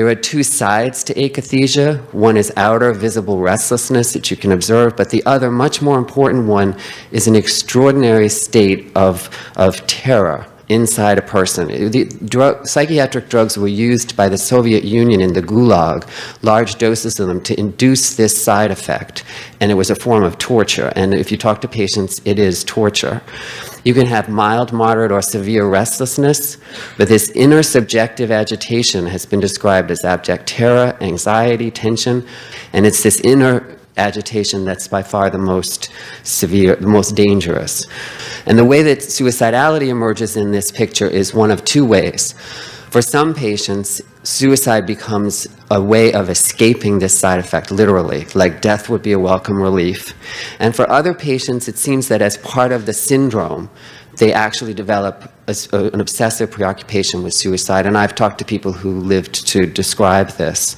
There are two sides to akathisia. One is outer visible restlessness that you can observe, but the other, much more important one, is an extraordinary state of terror inside a person. Psychiatric drugs were used by the Soviet Union in the Gulag, large doses of them, to induce this side effect. And it was a form of torture. And if you talk to patients, it is torture. You can have mild, moderate, or severe restlessness, but this inner subjective agitation has been described as abject terror, anxiety, tension, and it's this inner agitation that's by far the most severe, the most dangerous. And the way that suicidality emerges in this picture is one of two ways. For some patients, suicide becomes a way of escaping this side effect, literally, like death would be a welcome relief. And for other patients, it seems that as part of the syndrome, they actually develop an obsessive preoccupation with suicide. And I've talked to people who lived to describe this.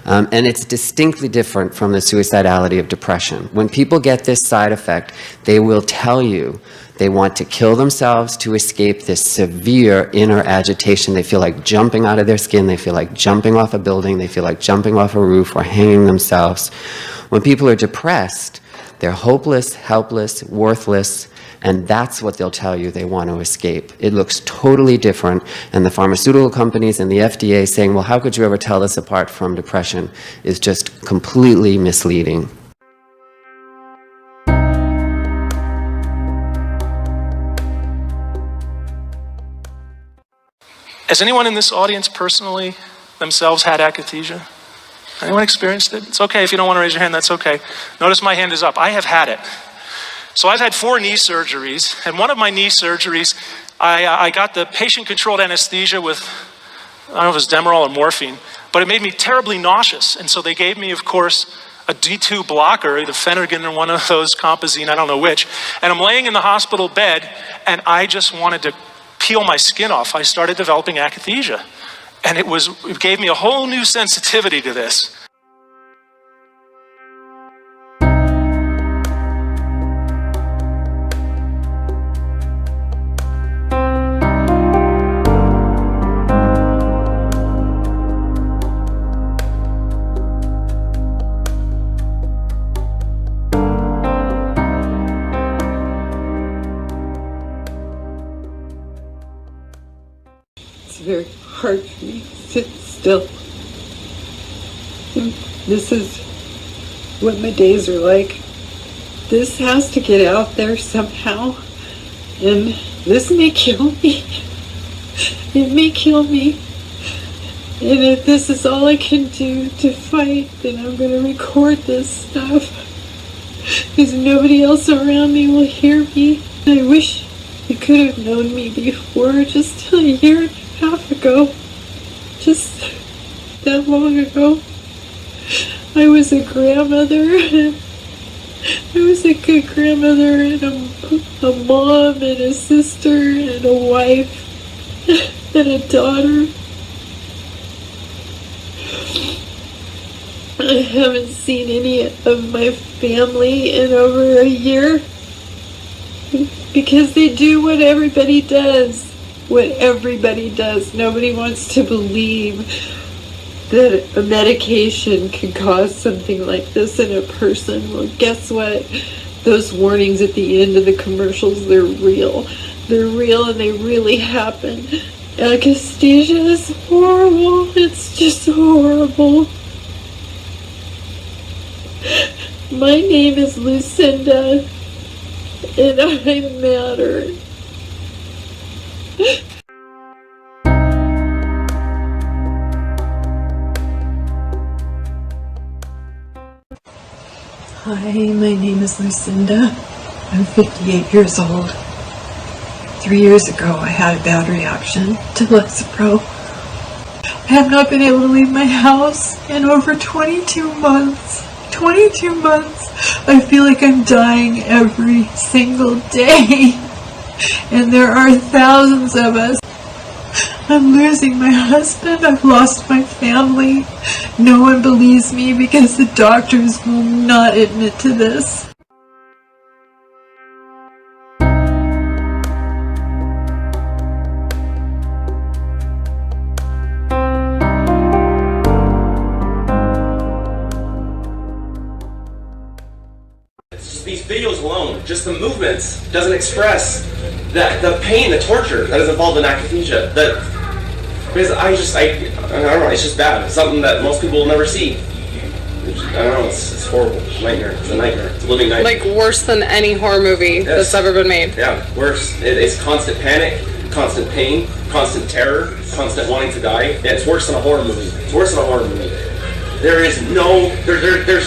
And it's distinctly different from the suicidality of depression. When people get this side effect, they will tell you they want to kill themselves to escape this severe inner agitation. They feel like jumping out of their skin. They feel like jumping off a building. They feel like jumping off a roof or hanging themselves. When people are depressed, they're hopeless, helpless, worthless, and that's what they'll tell you they want to escape. It looks totally different, and the pharmaceutical companies and the FDA saying, well, how could you ever tell this apart from depression, is just completely misleading. Has anyone in this audience personally themselves had akathisia? Anyone experienced it? It's okay if you don't want to raise your hand, that's okay. Notice my hand is up. I have had it. So I've had 4 knee surgeries, and one of my knee surgeries, I got the patient-controlled anesthesia with, I don't know if it was Demerol or morphine, but it made me terribly nauseous, and so they gave me, of course, a D2 blocker, either Phenergan or one of those, Compazine, I don't know which, and I'm laying in the hospital bed, and I just wanted to peel my skin off. I started developing akathisia, and it gave me a whole new sensitivity to this. It's very hard for me to sit still. And this is what my days are like. This has to get out there somehow. And this may kill me. It may kill me. And if this is all I can do to fight, then I'm going to record this stuff. Because nobody else around me will hear me. I wish you could have known me before, just a year and a half ago. Just that long ago. I was a grandmother. I was a good grandmother and a mom and a sister and a wife and a daughter. I haven't seen any of my family in over a year because they do what everybody does. What everybody does. Nobody wants to believe that a medication can cause something like this in a person. Well, guess what? Those warnings at the end of the commercials, they're real. They're real and they really happen. Acatisia is horrible. It's just horrible. My name is Lucinda, and I matter. Hi, my name is Lucinda. I'm 58 years old. 3 years ago, I had a bad reaction to Lexapro. I have not been able to leave my house in over 22 months. 22 months! I feel like I'm dying every single day. And there are thousands of us. I'm losing my husband. I've lost my family. No one believes me because the doctors will not admit to this. these videos alone, just the movements, doesn't express the pain, the torture that is involved in akathisia. Because I don't know, it's just bad. It's something that most people will never see. I don't know, it's horrible. Nightmare. It's a nightmare. It's a living nightmare. Like worse than any horror movie that's ever been made. Yeah, worse. It's constant panic, constant pain, constant terror, constant wanting to die. Yeah, it's worse than a horror movie. It's worse than a horror movie. There's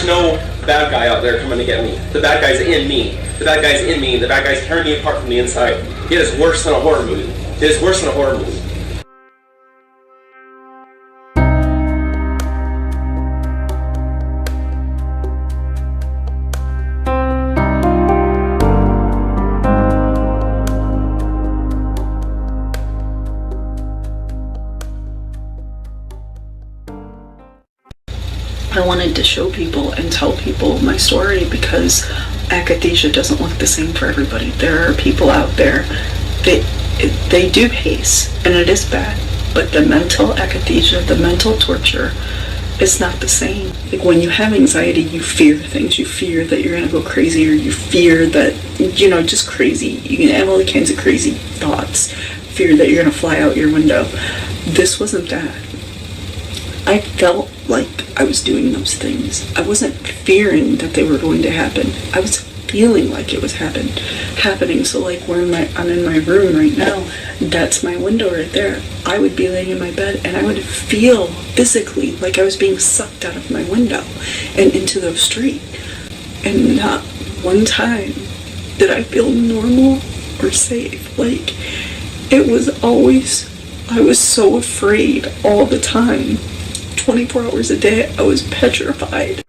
no bad guy out there coming to get me. The bad guy's in me. The bad guy's in me. The bad guy's tearing me apart from the inside. It is worse than a horror movie. It is worse than a horror movie. I wanted to show people and tell people my story because akathisia doesn't look the same for everybody. There are people out there they do pace, and it is bad, but the mental akathisia, the mental torture, is not the same. Like when you have anxiety, you fear things. You fear that you're gonna go crazy, or you fear that, just crazy. You can have all kinds of crazy thoughts. Fear that you're gonna fly out your window. This wasn't that. I felt like I was doing those things. I wasn't fearing that they were going to happen. I was feeling like it was happening. So like I'm in my room right now, that's my window right there. I would be laying in my bed and I would feel physically like I was being sucked out of my window and into the street. And not one time did I feel normal or safe. Like it was always, I was so afraid all the time. 24 hours a day, I was petrified.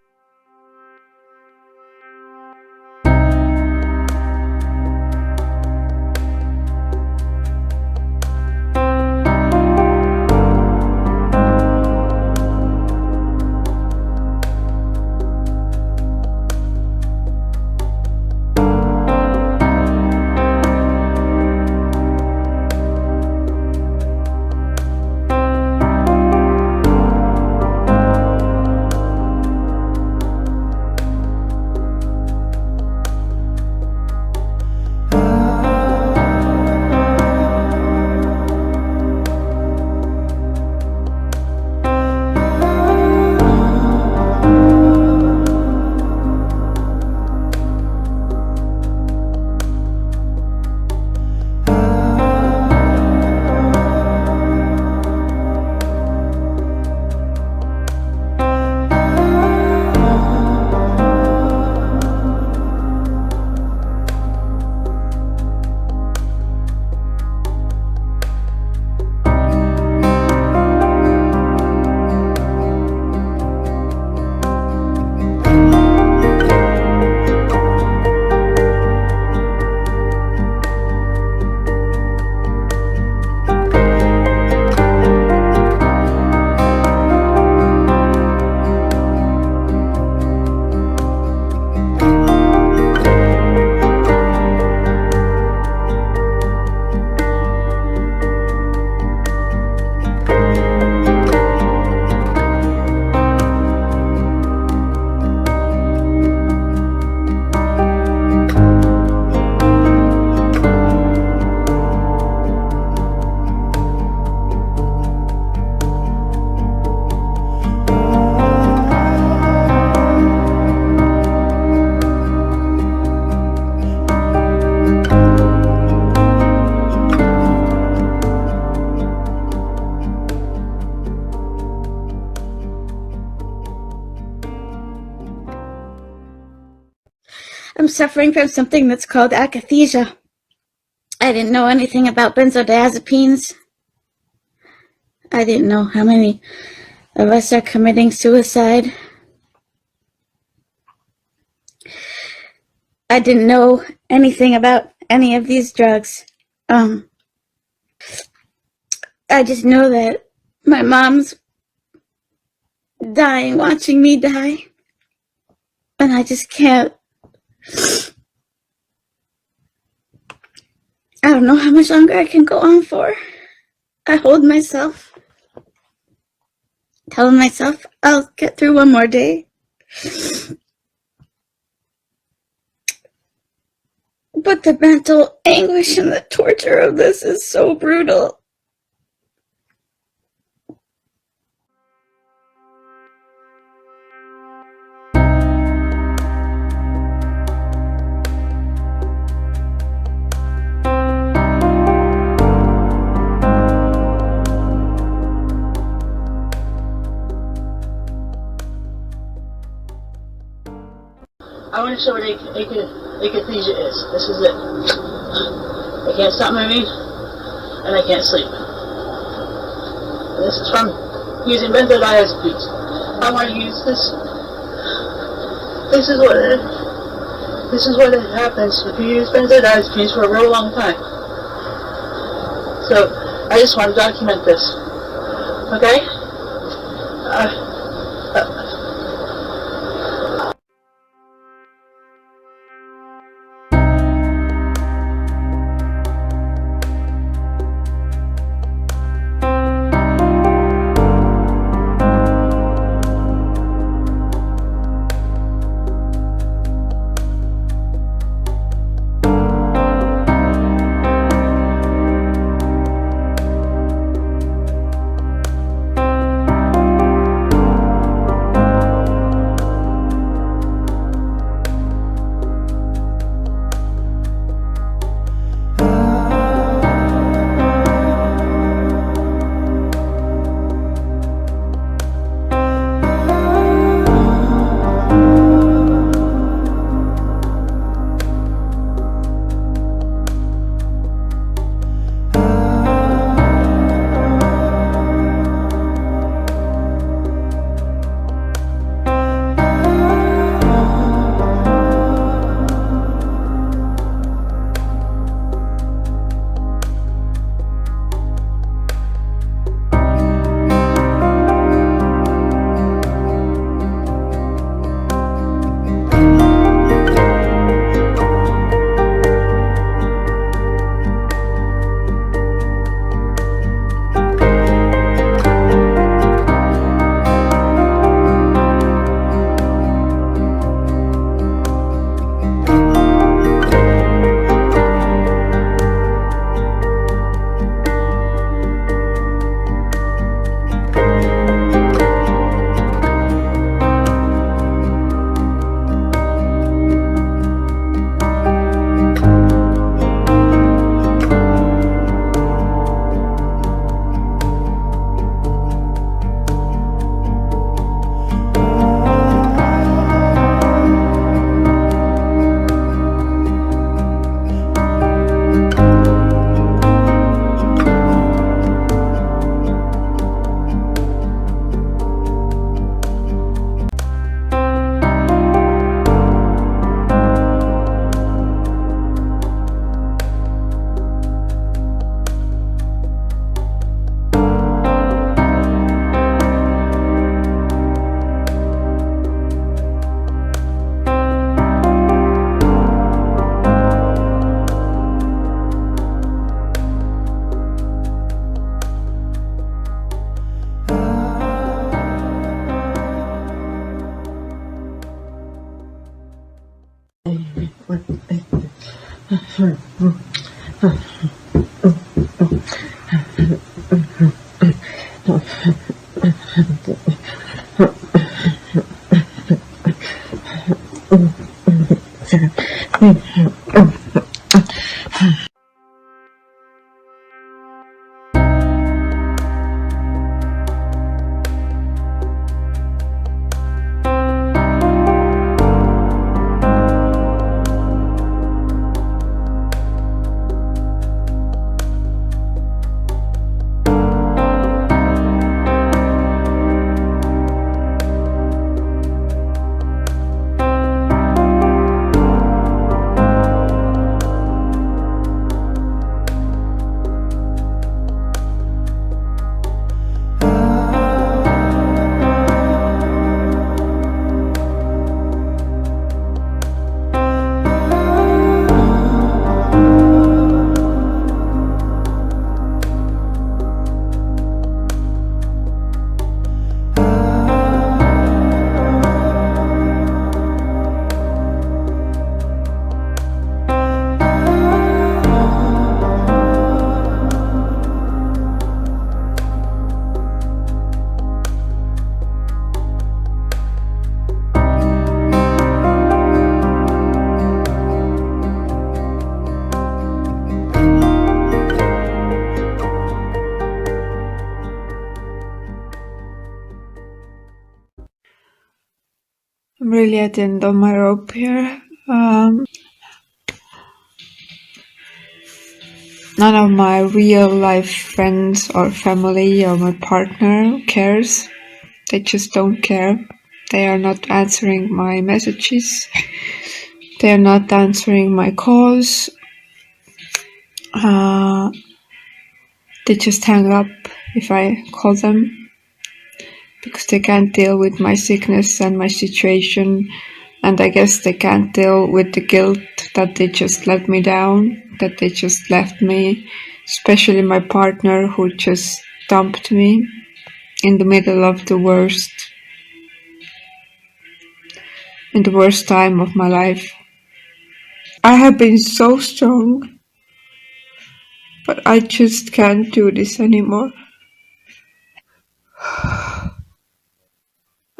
I'm suffering from something that's called akathisia. I didn't know anything about benzodiazepines. I didn't know how many of us are committing suicide. I didn't know anything about any of these drugs. I just know that my mom's dying watching me die. And I just can't. I don't know how much longer I can go on for. I hold myself, telling myself I'll get through one more day. But the mental anguish and the torture of this is so brutal. I want to show what akathisia is. This is it. I can't stop moving, and I can't sleep. This is from using benzodiazepines. I want to use this. This is what it happens if you use benzodiazepines for a real long time. So I just want to document this. Okay? really at the end of my rope here. None of my real life friends or family or my partner cares. They just don't care. They are not answering my messages. They are not answering my calls. They just hang up if I call them, because they can't deal with my sickness and my situation, and I guess they can't deal with the guilt that they just let me down, that they just left me, especially my partner who just dumped me in the middle of the worst time of my life. I have been so strong, but I just can't do this anymore.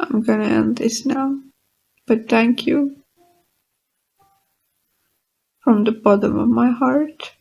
I'm gonna end this now, but thank you from the bottom of my heart.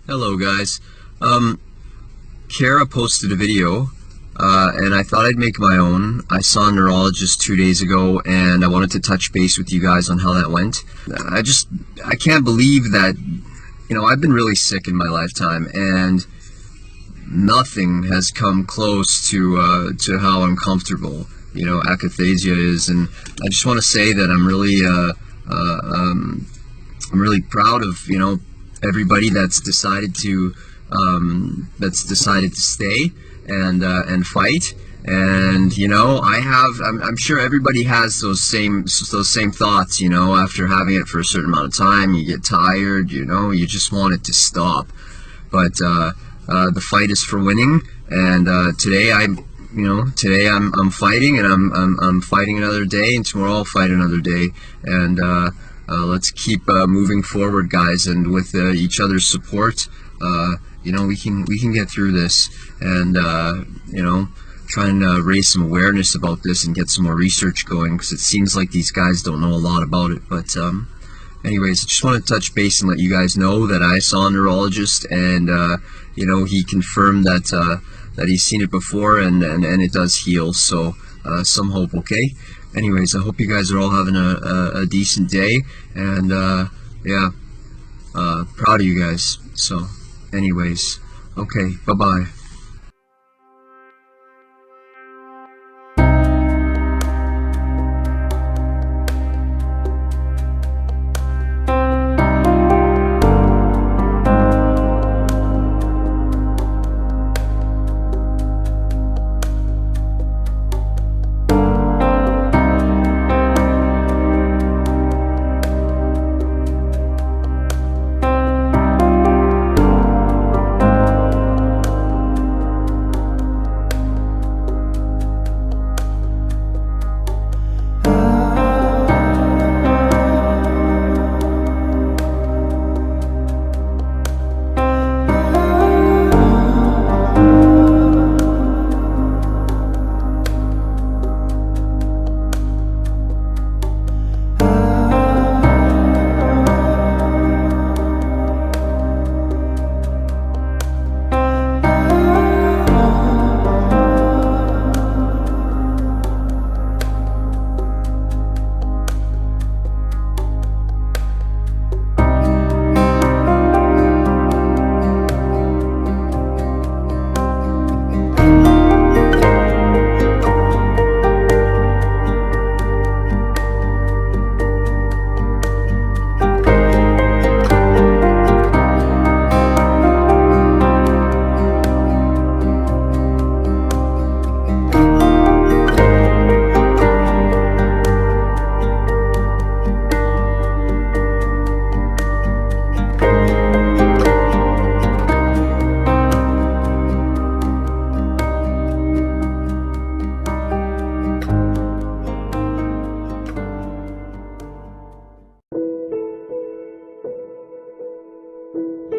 Hello guys. Kara posted a video and I thought I'd make my own. I saw a neurologist 2 days ago and I wanted to touch base with you guys on how that went. I can't believe that, you know, I've been really sick in my lifetime and nothing has come close to how uncomfortable, you know, Acatisia is. And I just want to say that I'm really proud of, you know, everybody that's decided to stay and fight. And you know, I'm sure everybody has those same thoughts, you know, after having it for a certain amount of time. You get tired, you know, you just want it to stop. But the fight is for winning, and today I'm fighting, and I'm fighting another day, and tomorrow I'll fight another day. And let's keep moving forward, guys, and with each other's support, you know, we can get through this. And you know, try and raise some awareness about this and get some more research going, because it seems like these guys don't know a lot about it. But anyways, I just want to touch base and let you guys know that I saw a neurologist, and you know, he confirmed that he's seen it before, and it does heal. So some hope. Okay. Anyways, I hope you guys are all having a decent day, and yeah, proud of you guys. So anyways, okay, bye bye. you.